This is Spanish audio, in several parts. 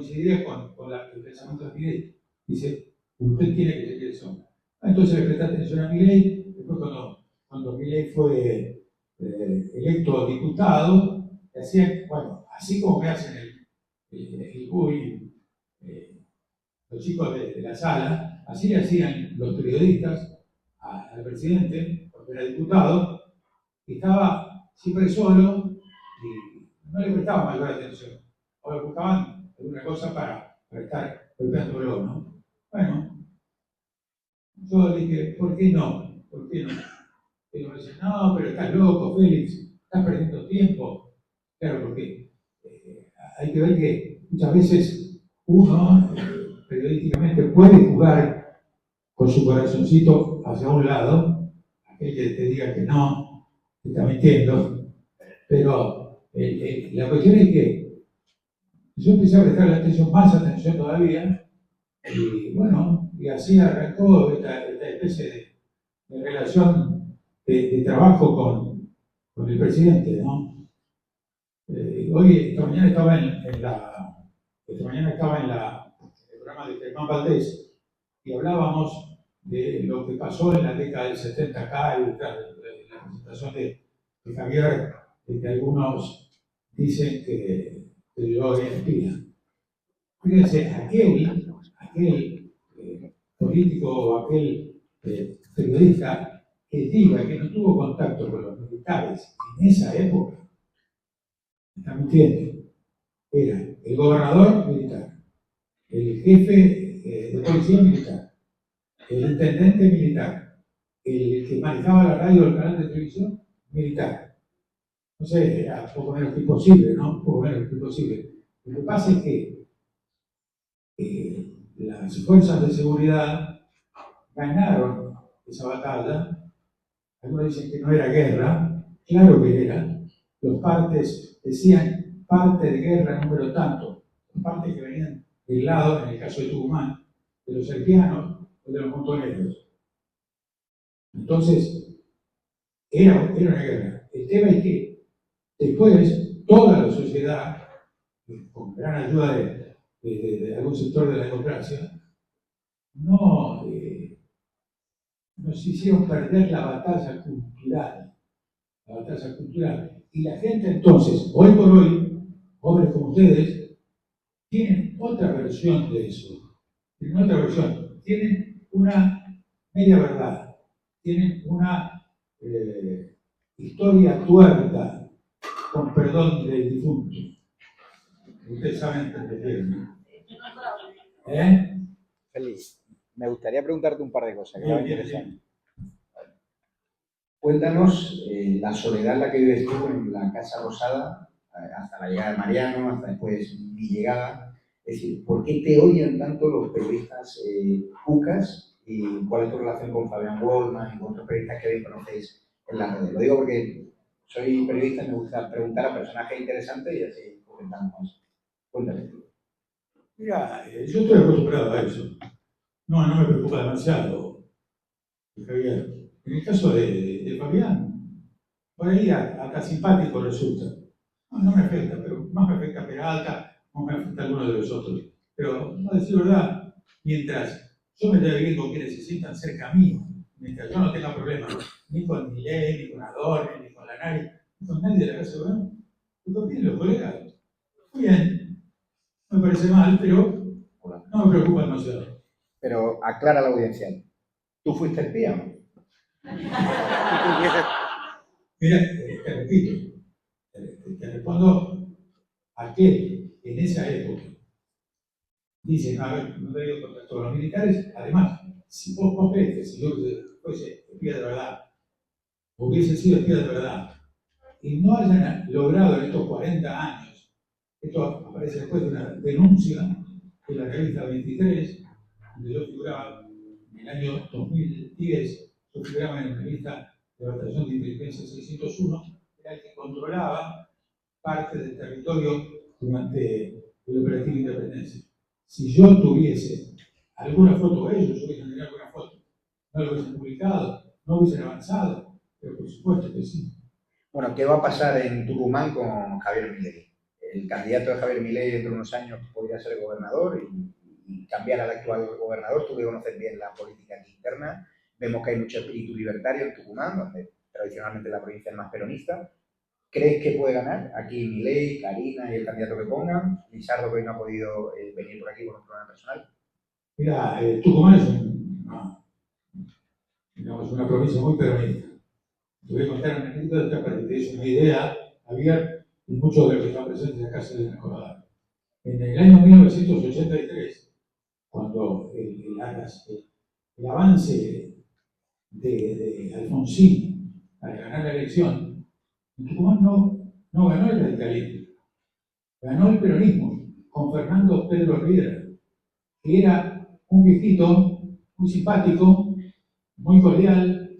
coincidiría con el pensamiento de Milei. Dice, usted tiene que seguir eso. Entonces le presté atención a Milei. Después cuando Milei fue electo diputado, le hacían, bueno, así como me hacen el bullying, los chicos de la sala, así le hacían los periodistas al presidente, porque era diputado, y estaba siempre solo y no le prestaban mayor atención. O le buscaban alguna cosa para estar golpeándolo, ¿no? Bueno, yo dije, ¿por qué no? ¿Por qué no? Y me dice, no, pero estás loco, Félix, estás perdiendo tiempo. Claro, porque hay que ver que muchas veces uno periodísticamente puede jugar con su corazoncito hacia un lado, aquel que te diga que no, te está mintiendo, pero la cuestión es que yo empecé a prestarle atención, más atención todavía, y bueno, y así arrancó esta especie de relación de trabajo con el presidente, ¿no? Esta mañana estaba en el programa de Germán Valdés y hablábamos de lo que pasó en la década del 70 acá y de la presentación de Javier, de que algunos dicen que yo era espía. Fíjense, aquel político o aquel periodista que diga que no tuvo contacto con los militares en esa época, está mintiendo. Era el gobernador militar, el jefe de policía militar, el intendente militar, el que manejaba la radio o el canal de televisión militar. No sé, era un poco menos que imposible, ¿no? Un poco menos que imposible. Lo que pasa es que las fuerzas de seguridad ganaron esa batalla. Algunos dicen que no era guerra, claro que era. Los partes decían parte de guerra número tanto, los partes que venían del lado, en el caso de Tucumán, de los serbianos o de los montoneros. Entonces, era una guerra. El tema es que después toda la sociedad, con gran ayuda de algún sector de la democracia, nos hicieron perder la batalla cultural. La batalla cultural. Y la gente entonces, hoy por hoy, jóvenes como ustedes, tienen otra versión de eso. Tienen otra versión. Tienen una media verdad. Tienen una historia tuerta, con perdón del difunto. Ustedes saben que prefieren, ¿no? Feliz. Me gustaría preguntarte un par de cosas que me interesan. Cuéntanos la soledad en la que vives tú en la Casa Rosada, hasta la llegada de Mariano, hasta después mi llegada. Es decir, ¿por qué te odian tanto los periodistas cucas? ¿Y cuál es tu relación con Fabián Goldman y con otros periodistas que bien conocéis en las redes? Lo digo porque soy periodista y me gusta preguntar a personajes interesantes y así comentamos. Cuéntame. Mira, yo estoy acostumbrado a eso. No me preocupa demasiado, Javier. En el caso de Fabián, por ahí hasta simpático resulta. No me afecta, pero más me afecta Peralta, más me afecta alguno de los otros. Pero, no decir verdad, mientras yo me lleve bien con quienes se sientan cerca mío, mientras yo no tenga problemas ni con Milei, ni con Adorno, ni con Lanari, ni con nadie de la Casa de Gobierno, lo que opinen los colegas, muy bien, no me parece mal, pero no me preocupa demasiado. Pero aclara la audiencia. ¿Tú fuiste espía o no? Mira, te repito, te respondo aquel en esa época. Dicen, a ver, no he tenido contacto con los militares. Además, si vos crees que si yo fuese espía de verdad, hubiese sido espía de verdad, y no hayan logrado en estos 40 años, esto aparece después de una denuncia de la revista 23, donde yo figuraba en el año 2010, yo figuraba en la revista de la Batallón de Inteligencia 601, era el que controlaba parte del territorio durante el operativo Independencia. Si yo tuviese alguna foto de ellos, yo hubiese tenido alguna foto, no lo hubiesen publicado, no hubiesen avanzado, pero por supuesto que sí. Bueno, ¿qué va a pasar en Tucumán con Javier Milei? el candidato de Javier Milei dentro de unos años podría ser gobernador y cambiar al actual gobernador. Tú que conoces bien la política aquí interna, vemos que hay mucho espíritu libertario en Tucumán, donde tradicionalmente la provincia es más peronista. ¿Crees que puede ganar aquí Milei, Karina y el candidato que pongan? Lizardo, que hoy no ha podido venir por aquí por un problema personal. Mira, Tucumán es una provincia muy peronista. Te voy a contar una anécdota para que te des una idea, Javier, y muchos de los que están presentes acá se deben acordar. En el año 1983, cuando el avance de Alfonsín para ganar la elección, en Tucumán no ganó el radicalismo, ganó el peronismo con Fernando Pedro Rivera, que era un viejito muy simpático, muy cordial,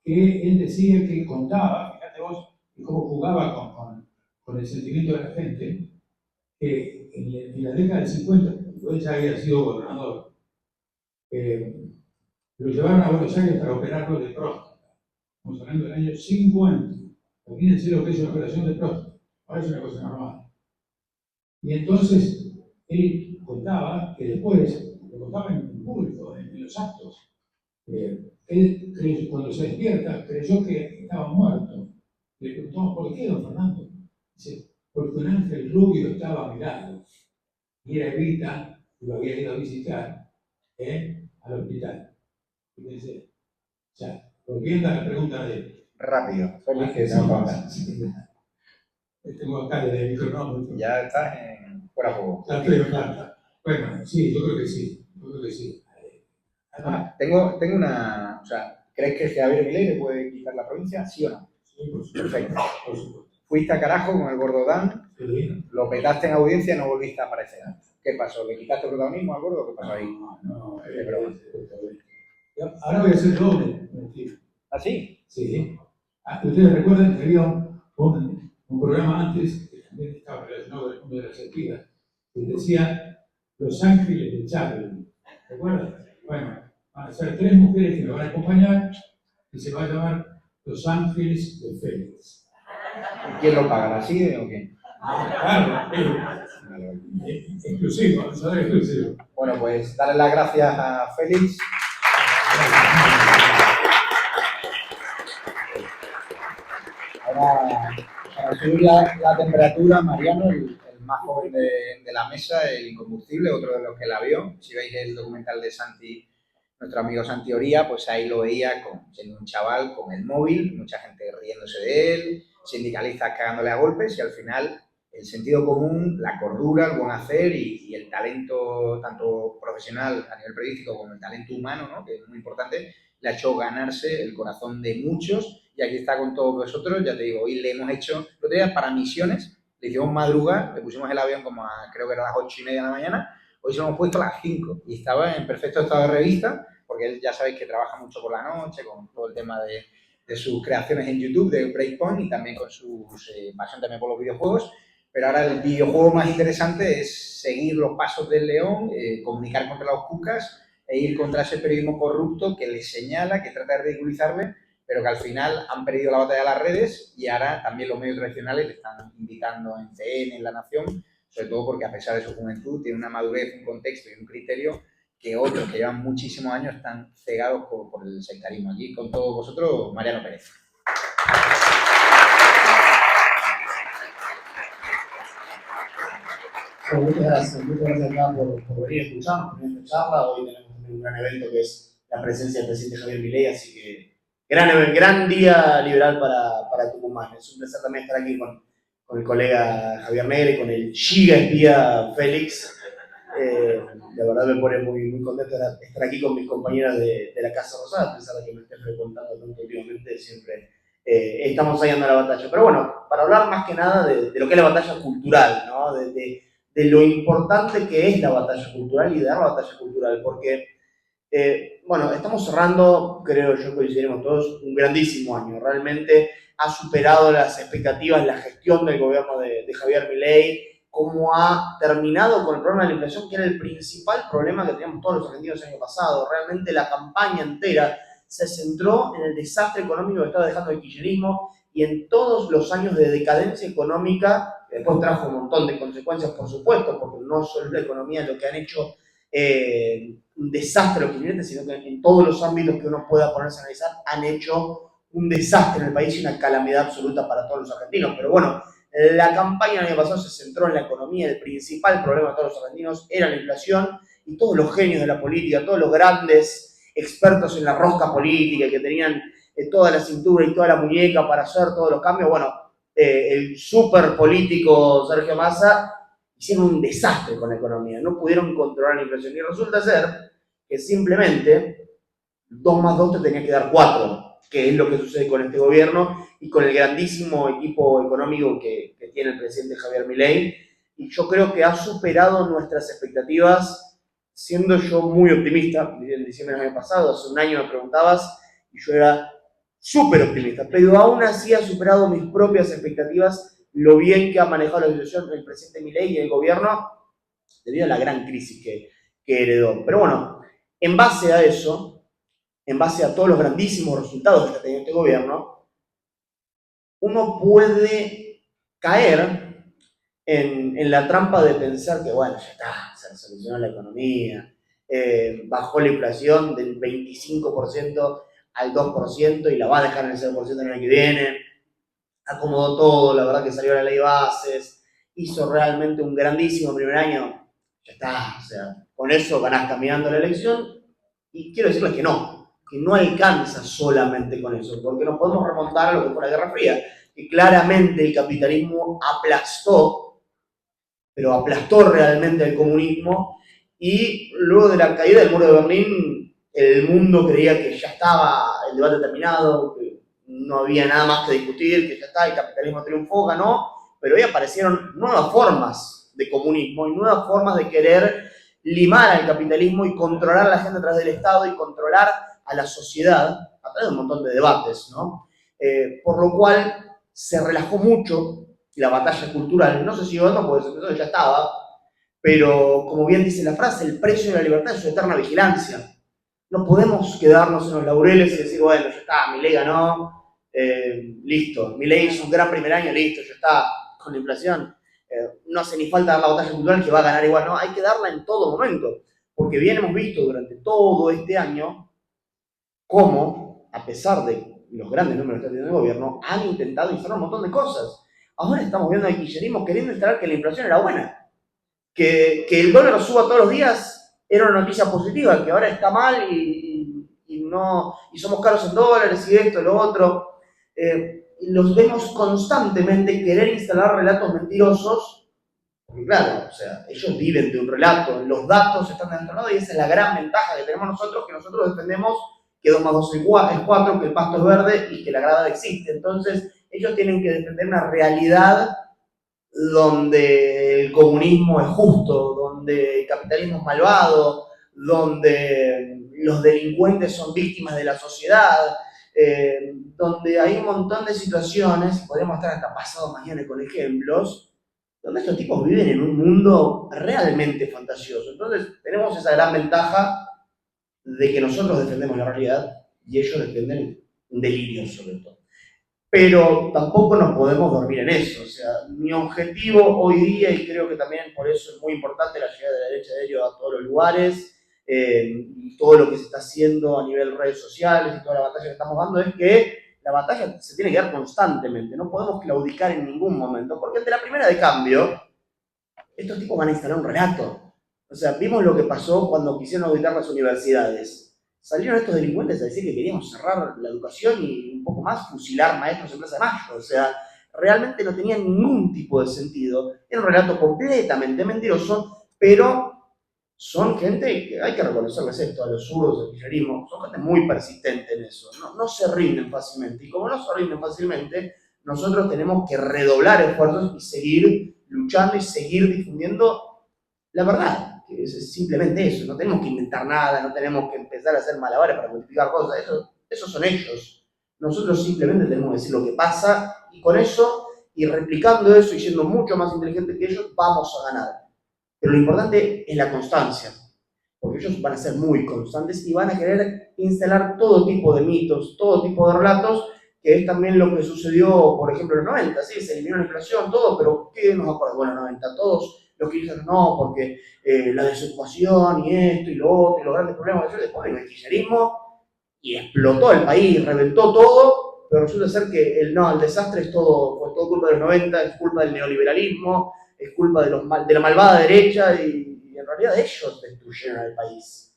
que él decía que contaba, fíjate vos, y cómo jugaba con el sentimiento de la gente, que en la década del 50, cuando él ya había sido gobernador, lo llevaron a Buenos Aires para operarlo de próstata. Estamos hablando del año 50. Imagínense lo que es una operación de próstata. Ahora es una cosa normal. Y entonces él contaba que después, lo contaba en público, en los actos, él cuando se despierta creyó que estaba muerto. Le preguntamos, ¿por qué, don Fernando? Dice, porque un ángel rubio estaba a mi lado. Y era Evita, que lo había ido a visitar al hospital. Fíjense. O sea, volviendo a la pregunta de él. Rápido, Félix, que tengo que hablar. Tengo acá desde el micrófono. Ya estás en fuera de juego. Bueno, sí, yo creo que sí. Yo creo que sí. Tengo una... O sea, ¿crees que Javier Milei le puede quitar la provincia? ¿Sí o no? Sí, por supuesto. Perfecto. Por supuesto. Fuiste a carajo con el gordo Dan, Sí. lo petaste en audiencia y no volviste a aparecer. ¿Qué pasó? ¿Le quitaste protagonismo al gordo? ¿Qué pasó ahí? No, Es broma. ahora voy a hacer doble. Mentira. ¿Ah, sí? Sí. Ustedes recuerdan que había un programa antes que también estaba relacionado con el mundo de las sequías, que decía Los Ángeles de Charlie. ¿Recuerdan? Bueno, van a ser 3 mujeres que me van a acompañar y se va a llamar Los Ángeles de Félix. ¿Y quién lo paga? ¿La CIDE o quién? Claro, exclusivo, eso es exclusivo. Bueno, pues darle las gracias a Félix. Ahora, para subir la temperatura, Mariano, el más joven de la mesa, el incombustible, otro de los que la vio. Si veis el documental de Santi, nuestro amigo Santi Oría, pues ahí lo veía siendo un chaval con el móvil, mucha gente riéndose de él, sindicalistas cagándole a golpes, y al final el sentido común, la cordura, el buen hacer y el talento tanto profesional a nivel periodístico como el talento humano, ¿no?, que es muy importante, le ha hecho ganarse el corazón de muchos. Y aquí está con todos vosotros. Ya te digo, hoy le hemos hecho, lo tenía para Misiones, le hicimos madrugar, le pusimos el avión como creo que era a las 8:30 de la mañana, hoy se lo hemos puesto a las 5 y estaba en perfecto estado de revista, porque él ya sabéis que trabaja mucho por la noche con todo el tema de sus creaciones en YouTube, de Breakpoint, y también con su pasión también por los videojuegos. Pero ahora el videojuego más interesante es seguir los pasos del león, comunicar contra los cucas e ir contra ese periodismo corrupto que le señala, que trata de ridiculizarle, pero que al final han perdido la batalla de las redes y ahora también los medios tradicionales le están invitando en CN, en La Nación, sobre todo porque a pesar de su juventud tiene una madurez, un contexto y un criterio que otros que llevan muchísimos años están cegados por el sectarismo. Aquí con todos vosotros, Mariano Pérez. Muchas gracias acá por venir a escucharnos, por esta charla. Hoy tenemos un gran evento que es la presencia del presidente Javier Milei, así que gran día liberal para Tucumán. Es un placer también estar aquí con el colega Javier Negre, con el giga espía Félix. La verdad me pone muy contento de estar aquí con mis compañeras de la Casa Rosada, a pesar de que me esté frecuentando tanto últimamente, siempre estamos hallando la batalla. Pero bueno, para hablar más que nada de lo que es la batalla cultural, ¿no? De lo importante que es la batalla cultural y de dar la batalla cultural, porque, bueno, estamos cerrando, creo yo, coincidiremos todos, un grandísimo año. Realmente ha superado las expectativas la gestión del gobierno de Javier Milei, cómo ha terminado con el problema de la inflación, que era el principal problema que teníamos todos los argentinos el año pasado. Realmente la campaña entera se centró en el desastre económico que estaba dejando el kirchnerismo y en todos los años de decadencia económica después trajo un montón de consecuencias, por supuesto, porque no solo la economía lo que han hecho un desastre los kirchneristas, sino que en todos los ámbitos que uno pueda ponerse a analizar han hecho un desastre en el país y una calamidad absoluta para todos los argentinos. Pero bueno, la campaña del año pasado se centró en la economía, el principal problema de todos los argentinos era la inflación, y todos los genios de la política, todos los grandes expertos en la rosca política que tenían toda la cintura y toda la muñeca para hacer todos los cambios, bueno, el súper político Sergio Massa hicieron un desastre con la economía, no pudieron controlar la inflación, y resulta ser que simplemente 2 más 2 te tenía que dar 4, que es lo que sucede con este gobierno y con el grandísimo equipo económico que tiene el presidente Javier Milei, y yo creo que ha superado nuestras expectativas, siendo yo muy optimista. En diciembre del año pasado, hace un año me preguntabas, y yo era súper optimista, pero aún así ha superado mis propias expectativas lo bien que ha manejado la situación el presidente Milei y el gobierno debido a la gran crisis que heredó. Pero bueno, en base a eso, en base a todos los grandísimos resultados que está teniendo este gobierno, uno puede caer en la trampa de pensar que, bueno, ya está, se solucionó la economía, bajó la inflación del 25% al 2% y la va a dejar en el 0% el año que viene, acomodó todo, la verdad que salió la ley de bases, hizo realmente un grandísimo primer año, ya está, o sea, con eso ganás caminando la elección, y quiero decirles que no alcanza solamente con eso, porque nos podemos remontar a lo que fue la Guerra Fría, que claramente el capitalismo aplastó, pero aplastó realmente al comunismo, y luego de la caída del muro de Berlín, el mundo creía que ya estaba el debate terminado, que no había nada más que discutir, que ya está, el capitalismo triunfó, ganó, pero ahí aparecieron nuevas formas de comunismo y nuevas formas de querer limar al capitalismo y controlar a la gente a través del Estado y controlar a la sociedad a través de un montón de debates, ¿no? Por lo cual se relajó mucho la batalla cultural, no sé si no, porque entonces ya estaba, pero como bien dice la frase, el precio de la libertad es su eterna vigilancia. No podemos quedarnos en los laureles y decir, bueno, ya está, Milei ganó, listo, Milei hizo un gran primer año, listo, ya está, con la inflación, no hace ni falta dar la batalla cultural que va a ganar igual, no, hay que darla en todo momento, porque bien hemos visto durante todo este año cómo, a pesar de los grandes números que está teniendo el gobierno, han intentado instalar un montón de cosas. Ahora estamos viendo al kirchnerismo queriendo instalar que la inflación era buena, que el dólar suba todos los días era una noticia positiva, que ahora está mal y somos caros en dólares y esto, lo otro. Los vemos constantemente querer instalar relatos mentirosos, porque claro, o sea, ellos viven de un relato, los datos están de nuestro lado y esa es la gran ventaja que tenemos nosotros, que nosotros defendemos que 2 más 2 es 4, que el pasto es verde y que la grada existe. Entonces, ellos tienen que defender una realidad donde el comunismo es justo, donde el capitalismo es malvado, donde los delincuentes son víctimas de la sociedad, donde hay un montón de situaciones, podríamos estar hasta pasado mañana con ejemplos, donde estos tipos viven en un mundo realmente fantasioso. Entonces tenemos esa gran ventaja de que nosotros defendemos la realidad y ellos defienden un delirio sobre todo. Pero tampoco nos podemos dormir en eso. O sea, mi objetivo hoy día, y creo que también por eso es muy importante la llegada de la derecha de ellos a todos los lugares, y todo lo que se está haciendo a nivel redes sociales y toda la batalla que estamos dando, es que la batalla se tiene que dar constantemente. No podemos claudicar en ningún momento, porque ante la primera de cambio, estos tipos van a instalar un relato. O sea, vimos lo que pasó cuando quisieron auditar las universidades. Salieron estos delincuentes a decir que queríamos cerrar la educación y un poco más fusilar maestros en Plaza de Mayo. O sea, realmente no tenía ningún tipo de sentido. Era un relato completamente mentiroso, pero son gente que hay que reconocerles esto, a los zurdos del kirchnerismo, son gente muy persistente en eso. No se rinden fácilmente. Y como no se rinden fácilmente, nosotros tenemos que redoblar esfuerzos y seguir luchando y seguir difundiendo la verdad. Es simplemente eso, no tenemos que inventar nada, no tenemos que empezar a hacer malabares para multiplicar cosas, esos son ellos. Nosotros simplemente tenemos que decir lo que pasa y con eso, y replicando eso y siendo mucho más inteligentes que ellos, vamos a ganar. Pero lo importante es la constancia, porque ellos van a ser muy constantes y van a querer instalar todo tipo de mitos, todo tipo de relatos que es también lo que sucedió, por ejemplo, en los 90, ¿sí? Se eliminó la inflación, todo, pero ¿qué nos acuerda? Bueno, en los 90, todos los que dicen no, porque la desocupación y esto y lo otro, y los grandes problemas, después vino el kirchnerismo y explotó el país, reventó todo, pero resulta ser que el desastre es todo, fue todo culpa de los 90, es culpa del neoliberalismo, es culpa de la malvada derecha y en realidad ellos destruyeron al país.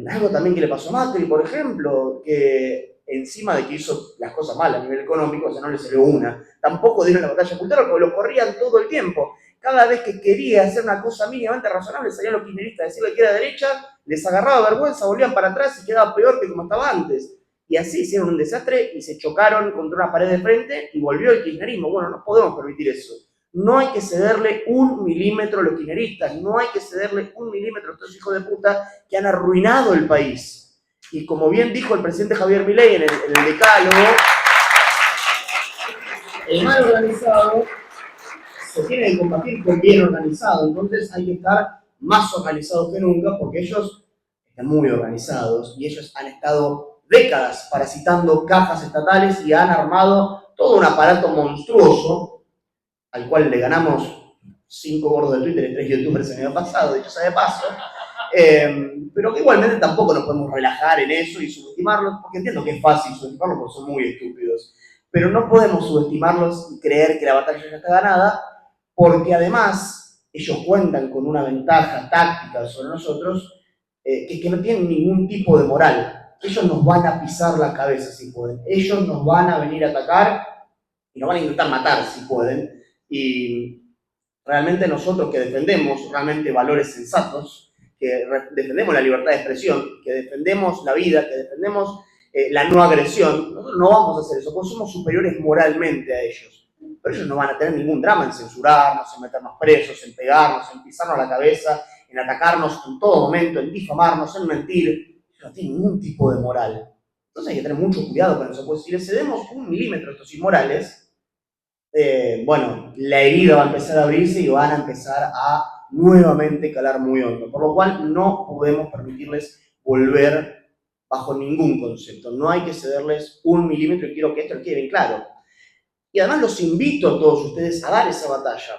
Algo también que le pasó a Macri, por ejemplo, que encima de que hizo las cosas mal a nivel económico, o sea, no le salió una, tampoco dieron la batalla cultural porque lo corrían todo el tiempo. Cada vez que quería hacer una cosa mínimamente razonable, salían los kirchneristas a decirle que era derecha, les agarraba vergüenza, volvían para atrás y quedaba peor que como estaba antes. Y así hicieron un desastre y se chocaron contra una pared de frente y volvió el kirchnerismo. Bueno, no podemos permitir eso. No hay que cederle un milímetro a los kirchneristas, no hay que cederle un milímetro a estos hijos de puta que han arruinado el país. Y como bien dijo el presidente Javier Milei en el decálogo, el mal organizado se tiene que combatir con bien organizado, entonces hay que estar más organizados que nunca porque ellos están muy organizados y ellos han estado décadas parasitando cajas estatales y han armado todo un aparato monstruoso al cual le ganamos 5 gordos de Twitter y 3 youtubers el año pasado, dicho sea de paso, pero que igualmente tampoco nos podemos relajar en eso y subestimarlos, porque entiendo que es fácil subestimarlos porque son muy estúpidos, pero no podemos subestimarlos y creer que la batalla ya está ganada, porque además ellos cuentan con una ventaja táctica sobre nosotros, que es que no tienen ningún tipo de moral. Ellos nos van a pisar la cabeza si pueden, ellos nos van a venir a atacar y nos van a intentar matar si pueden, y realmente nosotros que defendemos realmente valores sensatos, que defendemos la libertad de expresión, que defendemos la vida, que defendemos la no agresión, nosotros no vamos a hacer eso, porque somos superiores moralmente a ellos. Pero ellos no van a tener ningún drama en censurarnos, en meternos presos, en pegarnos, en pisarnos la cabeza, en atacarnos en todo momento, en difamarnos, en mentir. Ellos no tienen ningún tipo de moral. Entonces hay que tener mucho cuidado con eso, porque si le cedemos un milímetro a estos inmorales, bueno, la herida va a empezar a abrirse y van a empezar a nuevamente calar muy hondo. Por lo cual no podemos permitirles volver bajo ningún concepto. No hay que cederles un milímetro y quiero que esto quede bien claro. Y además los invito a todos ustedes a dar esa batalla,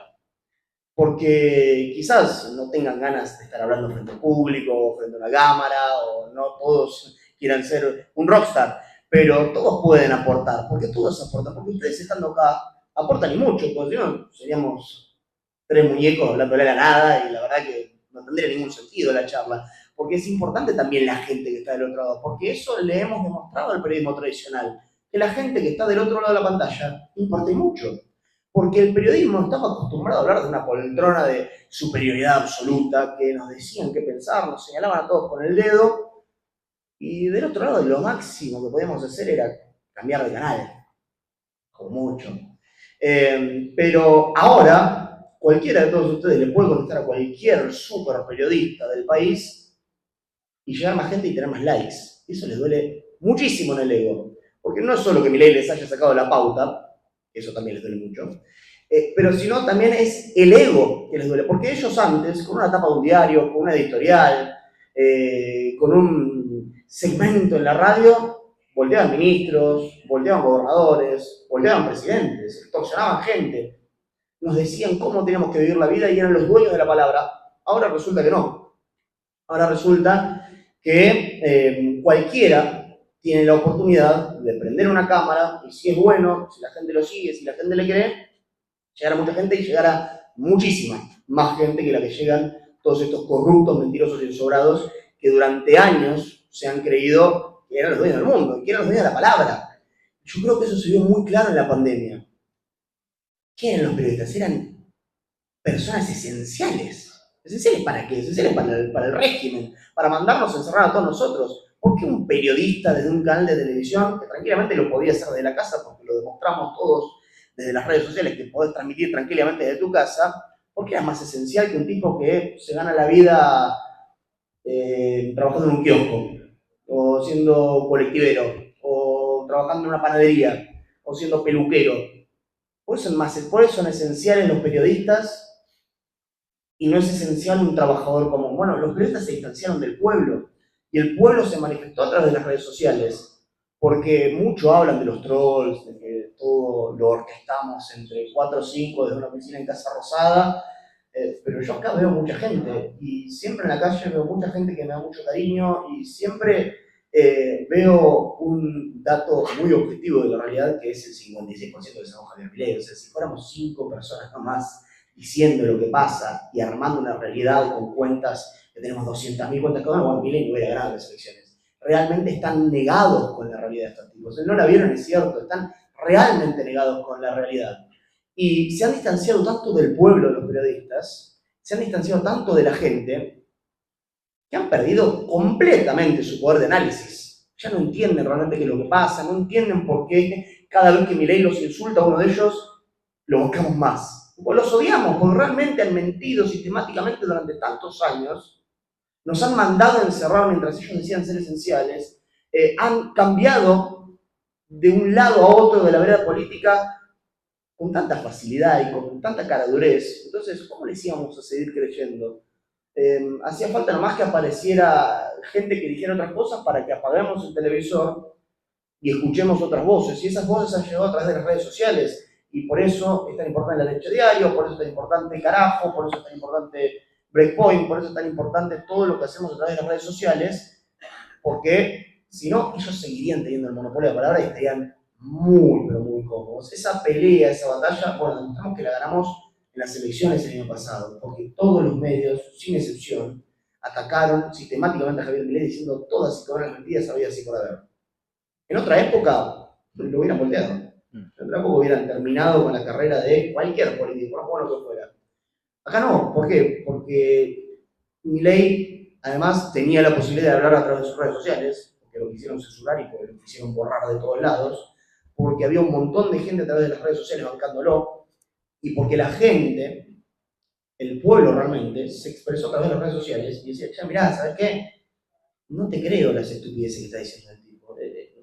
porque quizás no tengan ganas de estar hablando frente al público, o frente a una cámara, o no todos quieran ser un rockstar, pero todos pueden aportar, porque todos aportan, porque ustedes estando acá aportan y mucho, porque si no seríamos 3 muñecos hablándole a la nada y la verdad que no tendría ningún sentido la charla, porque es importante también la gente que está del otro lado, porque eso le hemos demostrado al periodismo tradicional, que la gente que está del otro lado de la pantalla importa mucho. Porque el periodismo estaba acostumbrado a hablar de una poltrona de superioridad absoluta, que nos decían qué pensar, nos señalaban a todos con el dedo, y del otro lado lo máximo que podíamos hacer era cambiar de canal, como mucho. Pero ahora, cualquiera de todos ustedes le puede contestar a cualquier super periodista del país y llegar más gente y tener más likes. Eso les duele muchísimo en el ego. Porque no es solo que Milei les haya sacado la pauta, eso también les duele mucho, pero sino también es el ego que les duele. Porque ellos antes, con una tapa de un diario, con una editorial, con un segmento en la radio, volteaban ministros, volteaban gobernadores, volteaban presidentes, extorsionaban gente, nos decían cómo teníamos que vivir la vida y eran los dueños de la palabra. Ahora resulta que no. Ahora resulta que cualquiera tiene la oportunidad de prender una cámara y si es bueno, si la gente lo sigue, si la gente le cree, llegar a mucha gente y llegar a muchísima más gente que la que llegan todos estos corruptos, mentirosos y ensobrados que durante años se han creído que eran los dueños del mundo, que eran los dueños de la palabra. Yo creo que eso se vio muy claro en la pandemia. ¿Qué eran los periodistas? Eran personas esenciales. ¿Esenciales para qué? Esenciales para el régimen, para mandarnos a encerrar a todos nosotros. ¿Por qué un periodista desde un canal de televisión, que tranquilamente lo podía hacer desde la casa, porque lo demostramos todos desde las redes sociales, que podés transmitir tranquilamente desde tu casa, por qué era más esencial que un tipo que se gana la vida trabajando en un kiosco, o siendo colectivero, o trabajando en una panadería, o siendo peluquero? Por eso son esenciales los periodistas y no es esencial un trabajador común. Bueno, los periodistas se distanciaron del pueblo y el pueblo se manifestó a través de las redes sociales. porque mucho hablan de los trolls, de que todo lo orquestamos entre 4 o 5 desde una oficina en Casa Rosada, pero yo acá veo mucha gente, y siempre en la calle veo mucha gente que me da mucho cariño, y siempre veo un dato muy objetivo de la realidad, que es el 56% de San Javier Milei. O sea, si fuéramos 5 personas nomás diciendo lo que pasa y armando una realidad con cuentas, que tenemos 200.000 cuentas cada uno, bueno, Milei no hubiera ganado las elecciones. Realmente están negados con la realidad de estos tipos. No la vieron, es cierto, están realmente negados con la realidad. Y se han distanciado tanto del pueblo de los periodistas, se han distanciado tanto de la gente, que han perdido completamente su poder de análisis. Ya no entienden realmente qué es lo que pasa, no entienden por qué cada vez que Milei los insulta a uno de ellos, lo buscamos más. Pues los odiamos, porque realmente han mentido sistemáticamente durante tantos años, nos han mandado a encerrar mientras ellos decían ser esenciales, han cambiado de un lado a otro de la vereda política con tanta facilidad y con tanta caradurez. Entonces, ¿cómo les íbamos a seguir creyendo? Hacía falta nomás que apareciera gente que dijera otras cosas para que apaguemos el televisor y escuchemos otras voces. Y esas voces han llegado a través de las redes sociales. Y por eso es tan importante la leche diario, por eso es tan importante Carajo, por eso es tan importante Breakpoint, por eso es tan importante todo lo que hacemos a través de las redes sociales, porque si no, ellos seguirían teniendo el monopolio de la palabra y estarían muy, pero muy cómodos. Esa pelea, esa batalla, bueno, demostramos que la ganamos en las elecciones el año pasado, porque todos los medios, sin excepción, atacaron sistemáticamente a Javier Milei diciendo todas y todas las mentiras habidas y por haber. En otra época lo hubieran volteado. En otra época hubieran terminado con la carrera de cualquier político, no por lo que fuera. Acá no, ¿por qué? Porque Milei además tenía la posibilidad de hablar a través de sus redes sociales, porque lo quisieron censurar y porque lo quisieron borrar de todos lados, porque había un montón de gente a través de las redes sociales bancándolo, y porque la gente, el pueblo realmente, se expresó a través de las redes sociales y decía, ya mirá, ¿sabes qué? No te creo las estupideces que está diciendo el tipo,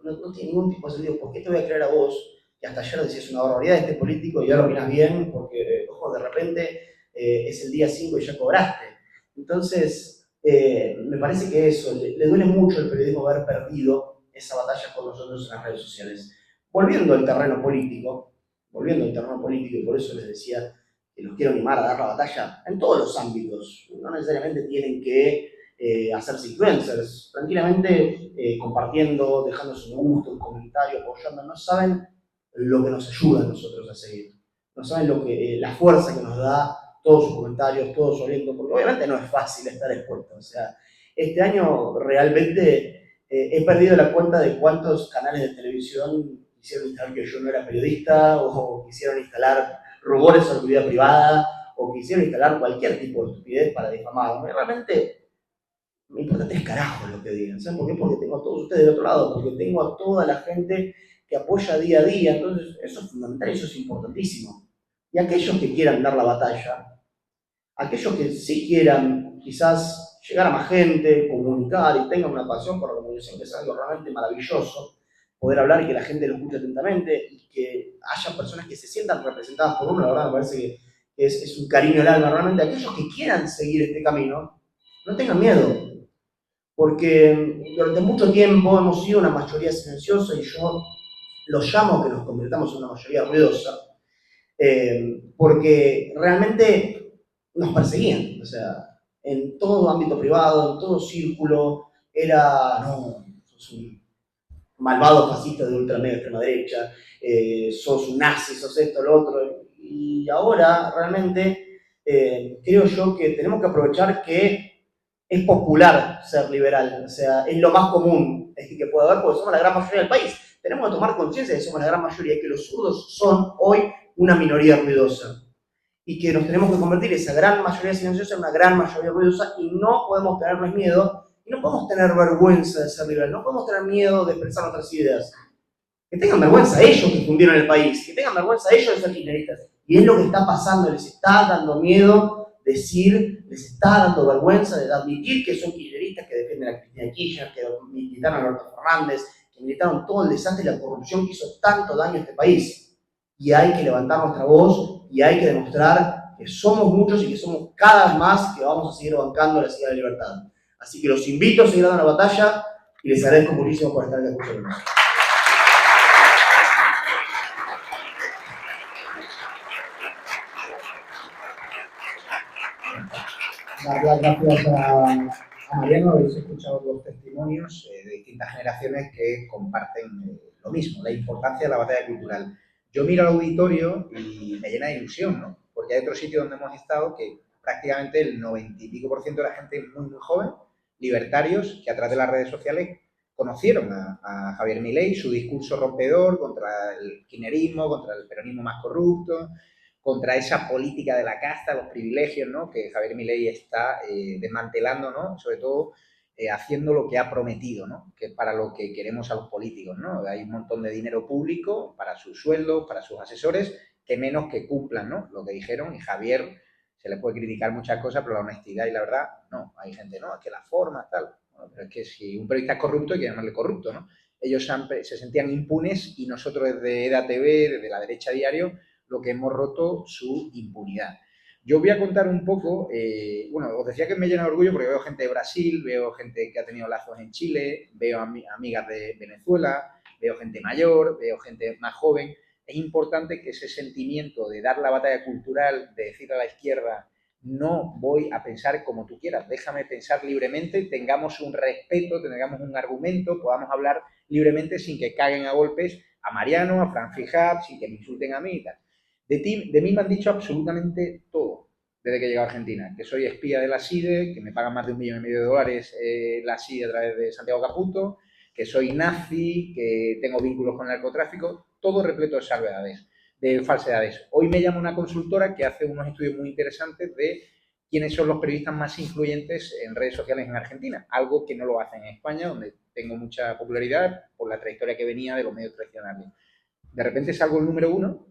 no tiene ningún tipo de sentido. ¿Por qué te voy a creer a vos, que hasta ayer decías una barbaridad de este político y ahora opinas bien, porque, ojo, de repente es el día 5 y ya cobraste? Entonces, me parece que eso, le duele mucho al periodismo haber perdido esa batalla con nosotros en las redes sociales. Volviendo al terreno político, y por eso les decía que los quiero animar a dar la batalla en todos los ámbitos. No necesariamente tienen que hacerse influencers, tranquilamente compartiendo, dejándose un gusto, un comentario, apoyando. No saben lo que nos ayuda a nosotros a seguir. No saben la fuerza que nos da todos sus comentarios, todo su aliento, porque obviamente no es fácil estar expuesto. O sea, este año realmente he perdido la cuenta de cuántos canales de televisión quisieron instalar que yo no era periodista, o quisieron instalar rumores sobre mi vida privada, o quisieron instalar cualquier tipo de estupidez para difamarme. Realmente me importa 3 carajos lo que digan. ¿Saben por qué? Porque tengo a todos ustedes del otro lado, porque tengo a toda la gente que apoya día a día. Entonces, eso es fundamental, eso es importantísimo. Y aquellos que quieran dar la batalla, aquellos que sí quieran quizás llegar a más gente, comunicar y tengan una pasión por la comunicación, que es algo realmente maravilloso, poder hablar y que la gente lo escuche atentamente y que haya personas que se sientan representadas por uno, la verdad me parece que es un cariño al alma. Realmente aquellos que quieran seguir este camino, no tengan miedo, porque durante mucho tiempo hemos sido una mayoría silenciosa y yo lo llamo que nos convirtamos en una mayoría ruidosa, porque realmente nos perseguían, o sea, en todo ámbito privado, en todo círculo, era, no, sos un malvado fascista de ultra mega extrema derecha, sos un nazi, sos esto, lo otro, y ahora realmente creo yo que tenemos que aprovechar que es popular ser liberal, o sea, es lo más común que puede haber, porque somos la gran mayoría del país. Tenemos que tomar conciencia de que somos la gran mayoría y que los zurdos son hoy una minoría ruidosa. Y que nos tenemos que convertir esa gran mayoría silenciosa en una gran mayoría ruidosa, y no podemos tenerles miedo, y no podemos tener vergüenza de ser liberal, no podemos tener miedo de expresar nuestras ideas. Que tengan vergüenza ellos que fundieron el país, que tengan vergüenza ellos de ser kirchneristas. Y es lo que está pasando, les está dando miedo decir, les está dando vergüenza de admitir que son kirchneristas, que defienden a Cristina Kirchner, que militaron a Alberto Fernández, que militaron todo el desastre y la corrupción que hizo tanto daño a este país. Y hay que levantar nuestra voz y hay que demostrar que somos muchos y que somos cada vez más, que vamos a seguir bancando la idea de la libertad. Así que los invito a seguir dando la batalla y les agradezco muchísimo por estar aquí con nosotros. dar las gracias a Mariano. Habéis escuchado los testimonios de distintas generaciones que comparten lo mismo, la importancia de la batalla cultural. Yo miro al auditorio y me llena de ilusión, ¿no? Porque hay otros sitios donde hemos estado que prácticamente el 90 y pico % de la gente es muy joven, libertarios, que a través de las redes sociales conocieron a Javier Milei, su discurso rompedor contra el kirchnerismo, contra el peronismo más corrupto, contra esa política de la casta, los privilegios, ¿no? Que Javier Milei está desmantelando, ¿no? Sobre todo haciendo lo que ha prometido, ¿no? Que es para lo que queremos a los políticos, ¿no? Hay un montón de dinero público para sus sueldos, para sus asesores, que menos que cumplan, ¿no? Lo que dijeron, y Javier se le puede criticar muchas cosas, pero la honestidad y la verdad, no. Hay gente, no, es que la forma, tal. Bueno, pero es que si un periodista es corrupto, hay que llamarle corrupto, ¿no? Ellos se sentían impunes y nosotros desde EDA TV, desde la derecha diario, lo que hemos roto su impunidad. Yo voy a contar un poco, bueno, os decía que me llena de orgullo porque veo gente de Brasil, veo gente que ha tenido lazos en Chile, veo amigas de Venezuela, veo gente mayor, veo gente más joven. Es importante que ese sentimiento de dar la batalla cultural, de decir a la izquierda, no voy a pensar como tú quieras, déjame pensar libremente, tengamos un respeto, tengamos un argumento, podamos hablar libremente sin que caguen a golpes a Mariano, a Fran Fijab, sin que me insulten a mí y tal. De mí me han dicho absolutamente todo desde que llegué a Argentina, que soy espía de la SIDE, que me pagan más de $1,5 millones la SIDE a través de Santiago Caputo, que soy nazi, que tengo vínculos con el narcotráfico, todo repleto de salvedades, de falsedades. Hoy me llama una consultora que hace unos estudios muy interesantes de quiénes son los periodistas más influyentes en redes sociales en Argentina, algo que no lo hacen en España, donde tengo mucha popularidad por la trayectoria que venía de los medios tradicionales. De repente salgo el número 1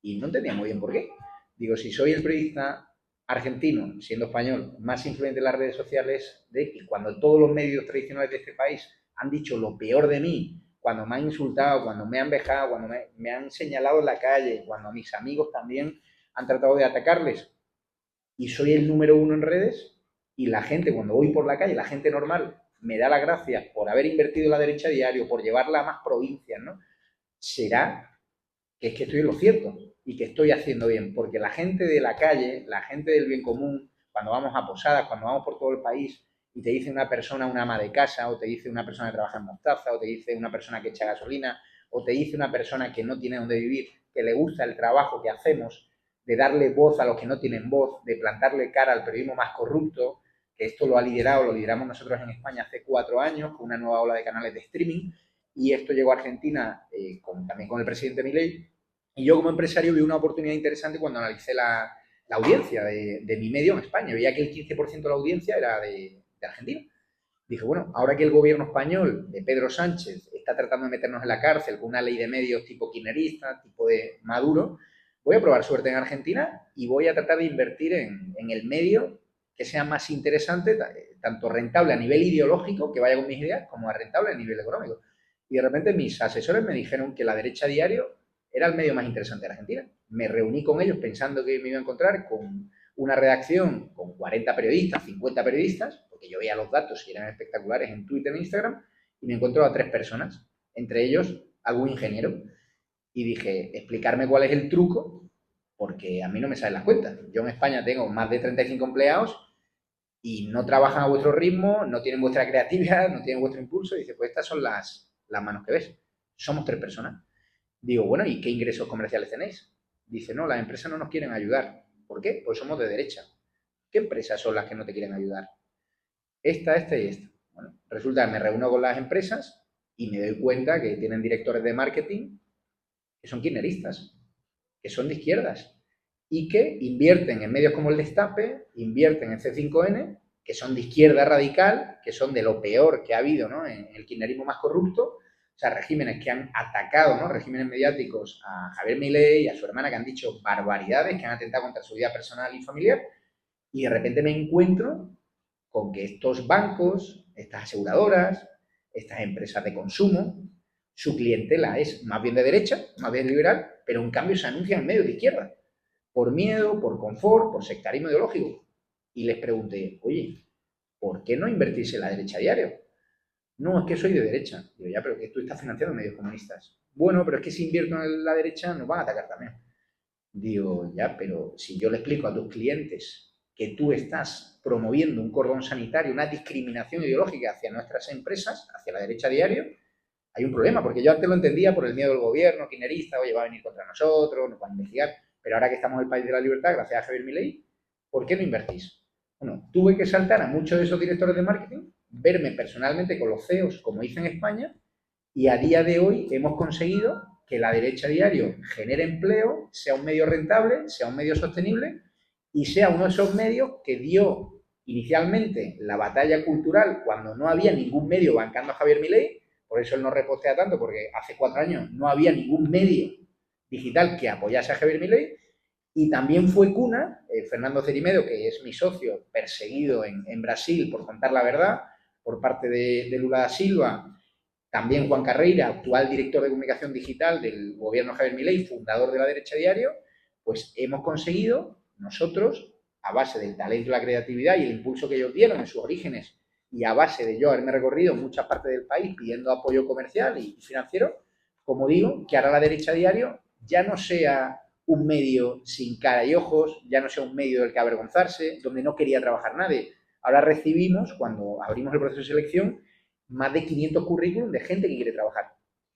y no entendía muy bien por qué. Digo, si soy el periodista argentino, siendo español, más influyente en las redes sociales, y cuando todos los medios tradicionales de este país han dicho lo peor de mí, cuando me han insultado, cuando me han vejado, cuando me han señalado en la calle, cuando mis amigos también han tratado de atacarles, y soy el número 1 en redes, y la gente, cuando voy por la calle, la gente normal, me da las gracias por haber invertido en la derecha diario, por llevarla a más provincias, ¿no? Será que es que estoy en lo cierto y que estoy haciendo bien, porque la gente de la calle, la gente del bien común, cuando vamos a posadas, cuando vamos por todo el país y te dice una persona, una ama de casa, o te dice una persona que trabaja en Mostaza, o te dice una persona que echa gasolina, o te dice una persona que no tiene dónde vivir, que le gusta el trabajo que hacemos, de darle voz a los que no tienen voz, de plantarle cara al periodismo más corrupto, que esto lo lideramos nosotros en España hace 4 años, con una nueva ola de canales de streaming, y esto llegó a Argentina también con el presidente Milei. Y yo como empresario vi una oportunidad interesante cuando analicé la audiencia de mi medio en España. Veía que el 15% de la audiencia era de Argentina. Dije, bueno, ahora que el gobierno español de Pedro Sánchez está tratando de meternos en la cárcel con una ley de medios tipo kirchnerista, tipo de Maduro, voy a probar suerte en Argentina y voy a tratar de invertir en el medio que sea más interesante, tanto rentable a nivel ideológico, que vaya con mis ideas, como rentable a nivel económico. Y de repente mis asesores me dijeron que La Derecha Diario era el medio más interesante de Argentina. Me reuní con ellos pensando que me iba a encontrar con una redacción con 40 periodistas, 50 periodistas, porque yo veía los datos y eran espectaculares en Twitter e Instagram, y me encontré a 3 personas, entre ellos algún ingeniero. Y dije, explicarme cuál es el truco, porque a mí no me salen las cuentas. Yo en España tengo más de 35 empleados y no trabajan a vuestro ritmo, no tienen vuestra creatividad, no tienen vuestro impulso. Y dice, pues estas son las manos que ves. Somos 3 personas. Digo, bueno, ¿y qué ingresos comerciales tenéis? Dice, no, las empresas no nos quieren ayudar. ¿Por qué? Pues somos de derecha. ¿Qué empresas son las que no te quieren ayudar? Esta y esta. Bueno, resulta que me reúno con las empresas y me doy cuenta que tienen directores de marketing que son kirchneristas, que son de izquierdas y que invierten en medios como el Destape, invierten en C5N, que son de izquierda radical, que son de lo peor que ha habido, ¿no?, en el kirchnerismo más corrupto. O sea, regímenes que han atacado, ¿no?, regímenes mediáticos a Javier Milei y a su hermana, que han dicho barbaridades, que han atentado contra su vida personal y familiar, y de repente me encuentro con que estos bancos, estas aseguradoras, estas empresas de consumo, su clientela es más bien de derecha, más bien liberal, pero en cambio se anuncian en medios de izquierda, por miedo, por confort, por sectarismo ideológico. Y les pregunté, oye, ¿por qué no invertirse en La Derecha Diario? No, es que soy de derecha. Digo, ya, pero que tú estás financiando medios comunistas. Bueno, pero es que si invierto en la derecha nos van a atacar también. Digo, ya, pero si yo le explico a tus clientes que tú estás promoviendo un cordón sanitario, una discriminación ideológica hacia nuestras empresas, hacia la derecha diario, hay un problema, porque yo antes lo entendía por el miedo del gobierno kirchnerista, oye, va a venir contra nosotros, nos va a investigar, pero ahora que estamos en el país de la libertad, gracias a Javier Milei, ¿por qué no invertís? Bueno, tuve que saltar a muchos de esos directores de marketing, verme personalmente con los CEOs, como hice en España, y a día de hoy hemos conseguido que la derecha diario genere empleo, sea un medio rentable, sea un medio sostenible y sea uno de esos medios que dio inicialmente la batalla cultural cuando no había ningún medio bancando a Javier Milei. Por eso él no repostea tanto, porque hace 4 años no había ningún medio digital que apoyase a Javier Milei. Y también fue cuna, Fernando Cerimedo, que es mi socio, perseguido en Brasil por contar la verdad por parte de Lula da Silva. También Juan Carreira, actual director de comunicación digital del gobierno Javier Milei, fundador de La Derecha Diario, pues hemos conseguido nosotros, a base del talento y la creatividad y el impulso que ellos dieron en sus orígenes, y a base de yo haberme recorrido muchas partes del país pidiendo apoyo comercial y financiero, como digo, que ahora La Derecha Diario ya no sea un medio sin cara y ojos, ya no sea un medio del que avergonzarse, donde no quería trabajar nadie. Ahora recibimos, cuando abrimos el proceso de selección, más de 500 currículums de gente que quiere trabajar.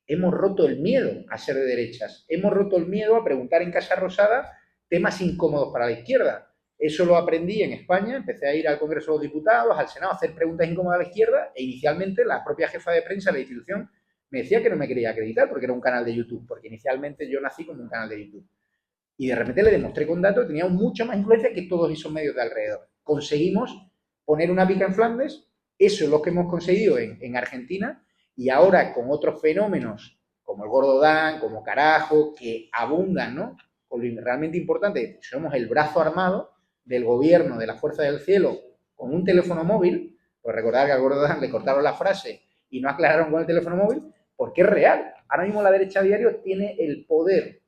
Hemos roto el miedo a ser de derechas, hemos roto el miedo a preguntar en Casa Rosada temas incómodos para la izquierda. Eso lo aprendí en España, empecé a ir al Congreso de los Diputados, al Senado, a hacer preguntas incómodas a la izquierda, e inicialmente la propia jefa de prensa de la institución me decía que no me quería acreditar porque era un canal de YouTube, porque inicialmente yo nací como un canal de YouTube. Y de repente le demostré con datos que teníamos mucha más influencia que todos esos medios de alrededor. Conseguimos poner una pica en Flandes. Eso es lo que hemos conseguido en Argentina, y ahora con otros fenómenos como el Gordo Dan, como Carajo, que abundan, ¿no? Con lo realmente importante, somos el brazo armado del gobierno, de la Fuerza del Cielo, con un teléfono móvil. Pues recordar que al Gordo Dan le cortaron la frase y no aclararon con el teléfono móvil, porque es real. Ahora mismo La Derecha Diario tiene el poder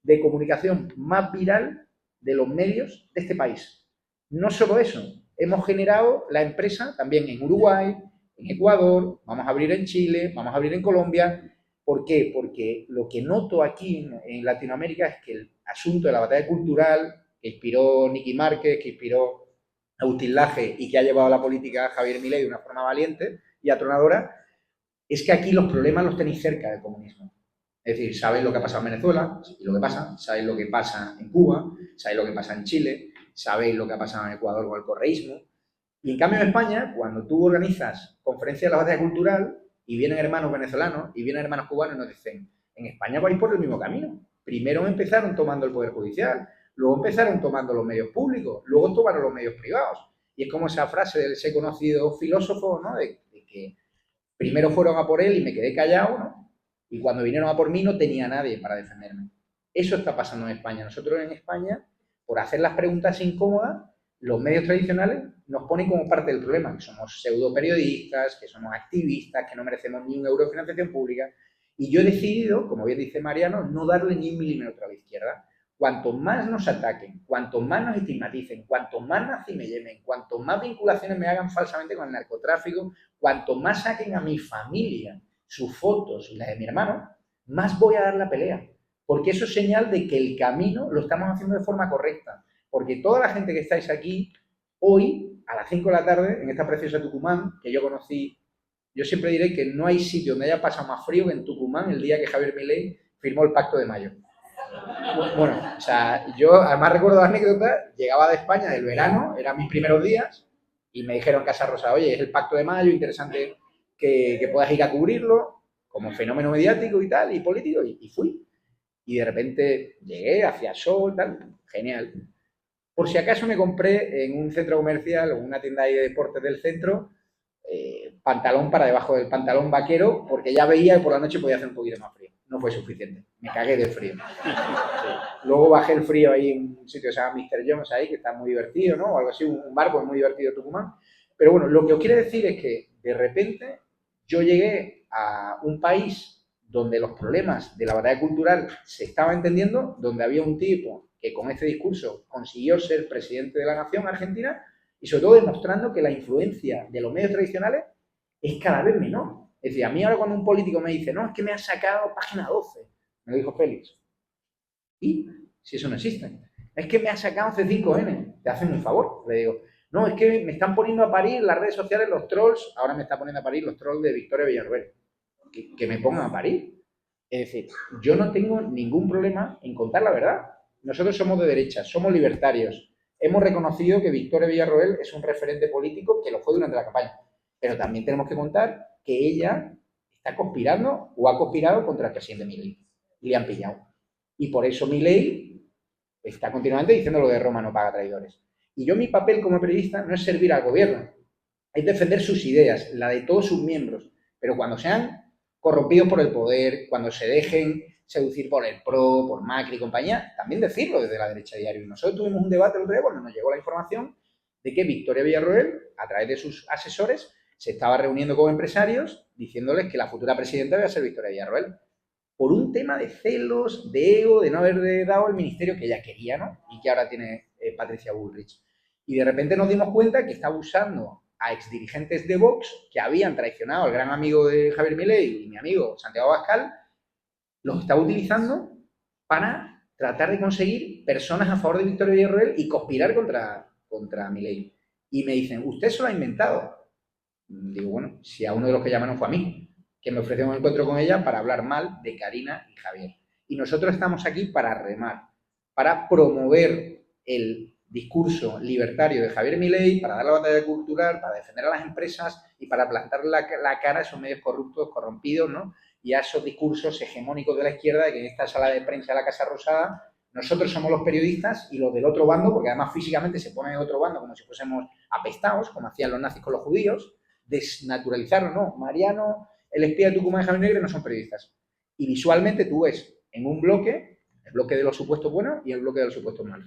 de comunicación más viral de los medios de este país. No solo eso, hemos generado la empresa también en Uruguay, en Ecuador, vamos a abrir en Chile, vamos a abrir en Colombia. ¿Por qué? Porque lo que noto aquí en Latinoamérica es que el asunto de la batalla cultural que inspiró Nicky Márquez, que inspiró Agustín Laje y que ha llevado a la política a Javier Milei de una forma valiente y atronadora, es que aquí los problemas los tenéis cerca del comunismo. Es decir, sabéis lo que ha pasado en Venezuela y lo que pasa, sabéis lo que pasa en Cuba, sabéis lo que pasa en Chile, sabéis lo que ha pasado en Ecuador con el correísmo. Y en cambio en España, cuando tú organizas conferencias de la batalla cultural y vienen hermanos venezolanos y vienen hermanos cubanos y nos dicen, en España vais por el mismo camino. Primero empezaron tomando el Poder Judicial, luego empezaron tomando los medios públicos, luego tomaron los medios privados. Y es como esa frase de ese conocido filósofo, ¿no? De que primero fueron a por él y me quedé callado, ¿no? Y cuando vinieron a por mí no tenía nadie para defenderme. Eso está pasando en España. Nosotros en España, por hacer las preguntas incómodas, los medios tradicionales nos ponen como parte del problema, que somos pseudo periodistas, que somos activistas, que no merecemos ni un euro de financiación pública. Y yo he decidido, como bien dice Mariano, no darle ni un milímetro a la izquierda. Cuanto más nos ataquen, cuanto más nos estigmaticen, cuanto más nazi me llamen, cuanto más vinculaciones me hagan falsamente con el narcotráfico, cuanto más saquen a mi familia sus fotos y las de mi hermano, más voy a dar la pelea. Porque eso es señal de que el camino lo estamos haciendo de forma correcta. Porque toda la gente que estáis aquí, hoy, a las 5 de la tarde, en esta preciosa Tucumán, que yo conocí, yo siempre diré que no hay sitio donde haya pasado más frío que en Tucumán el día que Javier Milei firmó el Pacto de Mayo. Bueno, o sea, yo además recuerdo la anécdota, llegaba de España del verano, eran mis primeros días, y me dijeron en Casa Rosa, oye, es el Pacto de Mayo, interesante que puedas ir a cubrirlo, como fenómeno mediático y tal, y político, y fui. Y de repente llegué, hacía sol, tal, genial. Por si acaso me compré en un centro comercial o una tienda de deportes del centro, pantalón para debajo del pantalón vaquero, porque ya veía que por la noche podía hacer un poquito más frío. No fue suficiente, me cagué del frío. Sí. Luego bajé el frío ahí en un sitio que se llama Mr. Jones ahí, que está muy divertido, ¿no? O algo así, un bar pues muy divertido Tucumán. Pero bueno, lo que os quiero decir es que de repente yo llegué a un país donde los problemas de la batalla cultural se estaban entendiendo, donde había un tipo que con este discurso consiguió ser presidente de la nación argentina y sobre todo demostrando que la influencia de los medios tradicionales es cada vez menor. Es decir, a mí ahora cuando un político me dice, no, es que me ha sacado Página 12, me lo dijo Félix. ¿Y? Si eso no existe. Es que me ha sacado C5N, te hacen un favor. Le digo, No, es que me están poniendo a parir las redes sociales, los trolls, ahora me está poniendo a parir los trolls de Victoria Villarroel. Que me pongan a parir. Es decir, yo no tengo ningún problema en contar la verdad. Nosotros somos de derecha, somos libertarios. Hemos reconocido que Victoria Villarroel es un referente político que lo fue durante la campaña. Pero también tenemos que contar que ella está conspirando o ha conspirado contra el presidente Milei. Y le han pillado. Y por eso Milei está continuamente diciendo lo de Roma no paga traidores. Y yo mi papel como periodista no es servir al gobierno, es defender sus ideas, la de todos sus miembros. Pero cuando sean corrompidos por el poder, cuando se dejen seducir por el PRO, por Macri y compañía, también decirlo desde la derecha diario. Y nosotros tuvimos un debate el otro día cuando nos llegó la información de que Victoria Villarroel, a través de sus asesores, se estaba reuniendo con empresarios diciéndoles que la futura presidenta iba a ser Victoria Villarroel. Por un tema de celos, de ego, de no haberle dado el ministerio que ella quería, ¿no? Y que ahora tiene Patricia Bullrich. Y de repente nos dimos cuenta que estaba usando a exdirigentes de Vox que habían traicionado al gran amigo de Javier Milei y mi amigo Santiago Abascal, los estaba utilizando para tratar de conseguir personas a favor de Victoria Villarroel y conspirar contra Milei. Y me dicen, ¿usted se lo ha inventado? Digo, bueno, si a uno de los que llamaron fue a mí, que me ofreció un encuentro con ella para hablar mal de Karina y Javier. Y nosotros estamos aquí para remar, para promover el discurso libertario de Javier Milei, para dar la batalla cultural, para defender a las empresas y para plantar la cara a esos medios corruptos, corrompidos, ¿no? Y a esos discursos hegemónicos de la izquierda de que en esta sala de prensa de la Casa Rosada nosotros somos los periodistas y los del otro bando, porque además físicamente se ponen en otro bando como si fuésemos apestados, como hacían los nazis con los judíos, desnaturalizarlo, no. Mariano, el espía de Tucumán y Javier Negre no son periodistas. Y visualmente tú ves en un bloque, el bloque de los supuestos buenos y el bloque de los supuestos malos.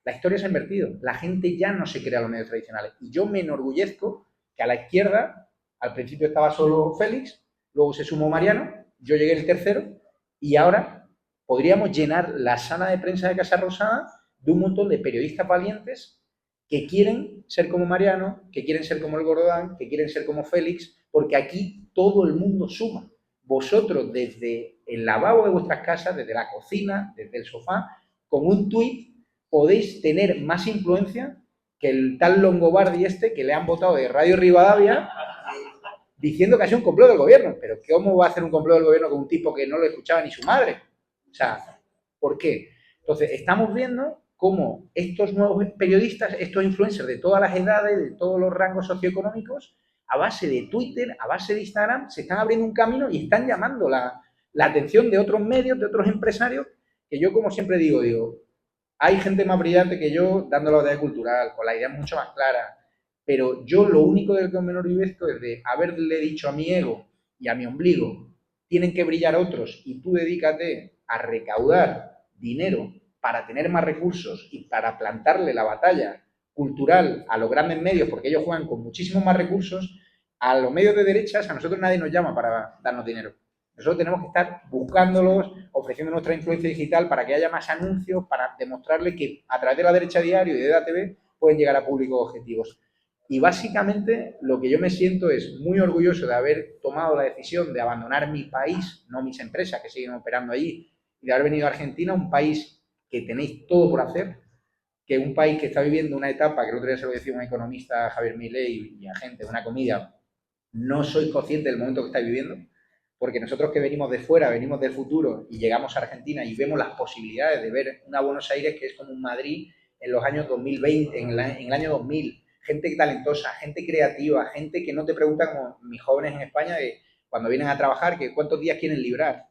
La historia se ha invertido. La gente ya no se crea los medios tradicionales. Y yo me enorgullezco que a la izquierda, al principio estaba solo Félix, luego se sumó Mariano, yo llegué el tercero, y ahora podríamos llenar la sala de prensa de Casa Rosada de un montón de periodistas valientes que quieren ser como Mariano, que quieren ser como el Gordán, que quieren ser como Félix, porque aquí todo el mundo suma. Vosotros desde el lavabo de vuestras casas, desde la cocina, desde el sofá, con un tuit podéis tener más influencia que el tal Longobardi que le han votado de Radio Rivadavia diciendo que ha sido un complot del gobierno. Pero ¿cómo va a hacer un complot del gobierno con un tipo que no lo escuchaba ni su madre? O sea, ¿por qué? Entonces, estamos viendo cómo estos nuevos periodistas, estos influencers de todas las edades, de todos los rangos socioeconómicos, a base de Twitter, a base de Instagram, se están abriendo un camino y están llamando la atención de otros medios, de otros empresarios, que yo, como siempre digo, hay gente más brillante que yo dando la batalla cultural, con la idea mucho más clara, pero yo lo único del que me enorgullezco es de haberle dicho a mi ego y a mi ombligo, tienen que brillar otros y tú dedícate a recaudar dinero para tener más recursos y para plantarle la batalla cultural a los grandes medios, porque ellos juegan con muchísimos más recursos. A los medios de derechas, a nosotros nadie nos llama para darnos dinero. Nosotros tenemos que estar buscándolos, ofreciendo nuestra influencia digital para que haya más anuncios, para demostrarles que a través de la Derecha Diario y de EDATV pueden llegar a públicos objetivos. Y básicamente lo que yo me siento es muy orgulloso de haber tomado la decisión de abandonar mi país, no mis empresas que siguen operando allí, y de haber venido a Argentina, un país que tenéis todo por hacer, que un país que está viviendo una etapa, que el otro día se lo decía un economista, Javier Milei, y a gente de una comida, no sois conscientes del momento que estáis viviendo, porque nosotros que venimos de fuera, venimos del futuro y llegamos a Argentina y vemos las posibilidades de ver una Buenos Aires que es como un Madrid en los años 2020, en el año 2000, gente talentosa, gente creativa, gente que no te pregunta como mis jóvenes en España de cuando vienen a trabajar que cuántos días quieren librar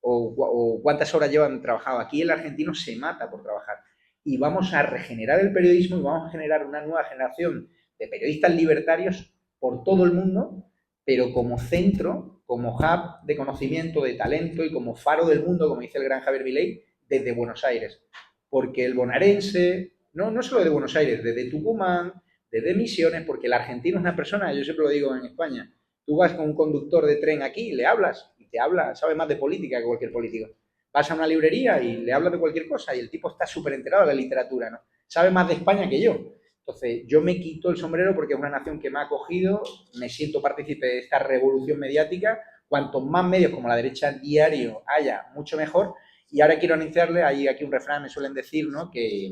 o cuántas horas llevan trabajado. Aquí el argentino se mata por trabajar y vamos a regenerar el periodismo y vamos a generar una nueva generación de periodistas libertarios por todo el mundo, pero como centro, como hub de conocimiento, de talento y como faro del mundo, como dice el gran Javier Milei, desde Buenos Aires. Porque el bonaerense, no solo de Buenos Aires, desde Tucumán, desde Misiones, porque el argentino es una persona, yo siempre lo digo en España, tú vas con un conductor de tren aquí, le hablas, y te habla, sabe más de política que cualquier político. Vas a una librería y le hablas de cualquier cosa y el tipo está súper enterado de la literatura, ¿no? Sabe más de España que yo. Entonces, yo me quito el sombrero porque es una nación que me ha acogido, me siento partícipe de esta revolución mediática, cuantos más medios como la Derecha Diario haya, mucho mejor. Y ahora quiero anunciarle, hay aquí un refrán, me suelen decir, ¿no? Que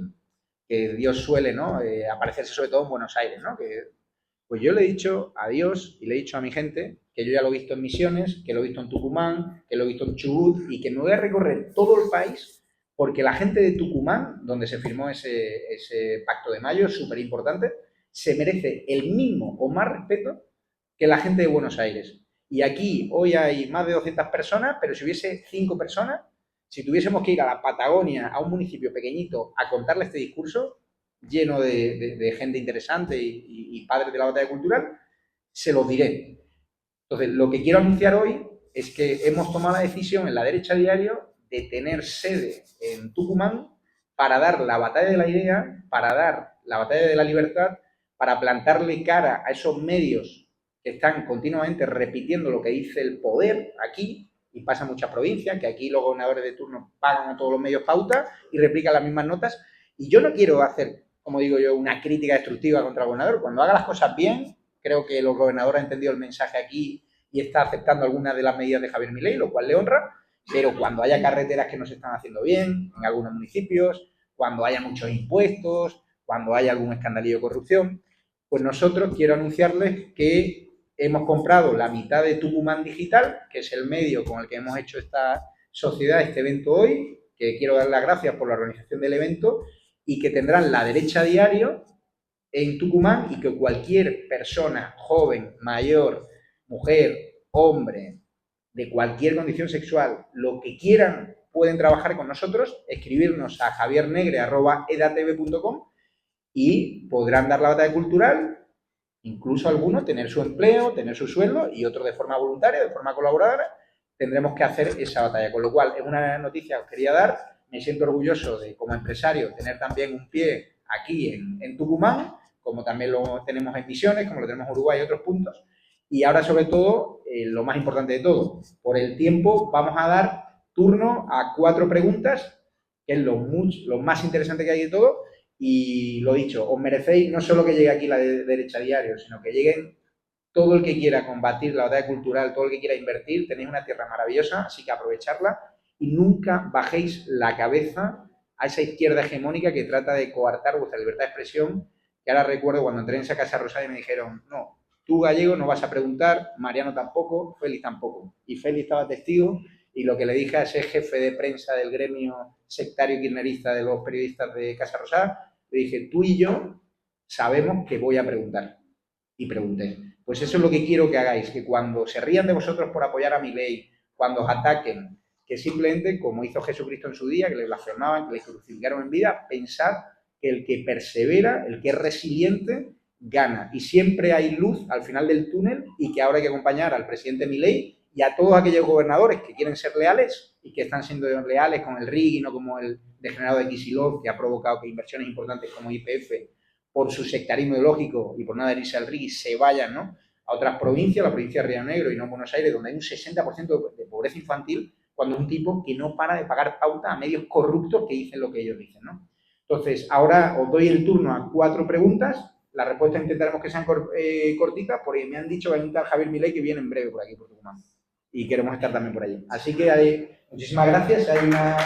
que Dios suele, ¿no? Aparecerse sobre todo en Buenos Aires, ¿no? Pues yo le he dicho a Dios y le he dicho a mi gente que yo ya lo he visto en Misiones, que lo he visto en Tucumán, que lo he visto en Chubut y que me voy a recorrer todo el país porque la gente de Tucumán, donde se firmó ese Pacto de Mayo, súper importante, se merece el mismo o más respeto que la gente de Buenos Aires. Y aquí hoy hay más de 200 personas, pero si hubiese 5 personas, si tuviésemos que ir a la Patagonia, a un municipio pequeñito, a contarle este discurso lleno de gente interesante y padres de la batalla cultural, se los diré. Entonces, lo que quiero anunciar hoy es que hemos tomado la decisión en la Derecha Diario de tener sede en Tucumán para dar la batalla de la idea, para dar la batalla de la libertad, para plantarle cara a esos medios que están continuamente repitiendo lo que dice el poder aquí, y pasa en muchas provincias, que aquí los gobernadores de turno pagan a todos los medios pauta y replican las mismas notas. Y yo no quiero hacer, como digo yo, una crítica destructiva contra el gobernador. Cuando haga las cosas bien, creo que los gobernadores han entendido el mensaje aquí y está aceptando algunas de las medidas de Javier Milei, lo cual le honra, pero cuando haya carreteras que no se están haciendo bien en algunos municipios, cuando haya muchos impuestos, cuando haya algún escandalillo de corrupción, pues nosotros quiero anunciarles que hemos comprado la mitad de Tucumán Digital, que es el medio con el que hemos hecho esta sociedad, este evento hoy, que quiero dar las gracias por la organización del evento, y que tendrán La Derecha Diario en Tucumán y que cualquier persona, joven, mayor, mujer, hombre, de cualquier condición sexual, lo que quieran, pueden trabajar con nosotros, escribirnos a javiernegre@edatv.com y podrán dar la batalla cultural, incluso algunos tener su empleo, tener su sueldo y otros de forma voluntaria, de forma colaboradora, tendremos que hacer esa batalla. Con lo cual, es una noticia que os quería dar. Me siento orgulloso de, como empresario, tener también un pie aquí en Tucumán, como también lo tenemos en Misiones, como lo tenemos en Uruguay y otros puntos. Y ahora, sobre todo, lo más importante de todo, por el tiempo vamos a dar turno a 4 preguntas, que es lo más interesante que hay de todo. Y lo dicho, os merecéis no solo que llegue aquí la Derecha Diario, sino que lleguen todo el que quiera combatir la batalla cultural, todo el que quiera invertir. Tenéis una tierra maravillosa, así que aprovecharla y nunca bajéis la cabeza a esa izquierda hegemónica que trata de coartar vuestra libertad de expresión. Que ahora recuerdo cuando entré en esa Casa Rosada y me dijeron, no, tú gallego no vas a preguntar, Mariano tampoco, Félix tampoco. Y Félix estaba testigo y lo que le dije a ese jefe de prensa del gremio sectario kirchnerista de los periodistas de Casa Rosada, le dije, tú y yo sabemos que voy a preguntar. Y pregunté. Pues eso es lo que quiero que hagáis, que cuando se rían de vosotros por apoyar a Milei, cuando os ataquen, que simplemente, como hizo Jesucristo en su día, que le blasfemaban, que le crucificaron en vida, pensad que el que persevera, el que es resiliente, gana. Y siempre hay luz al final del túnel y que ahora hay que acompañar al presidente Milei y a todos aquellos gobernadores que quieren ser leales y que están siendo leales con el RIGI, no como el degenerado de Kicillof, que ha provocado que inversiones importantes como YPF, por su sectarismo ideológico y por no adherirse al RIGI, se vayan, ¿no?, a otras provincias, la provincia de Río Negro y no Buenos Aires, donde hay un 60% de pobreza infantil, cuando es un tipo que no para de pagar pauta a medios corruptos que dicen lo que ellos dicen, ¿no? Entonces, ahora os doy el turno a 4 preguntas. Las respuestas intentaremos que sean cortitas, porque me han dicho que hay un tal Javier Milei que viene en breve por aquí, por Tucumán. Y queremos estar también por allí. Así que muchísimas gracias. Hay una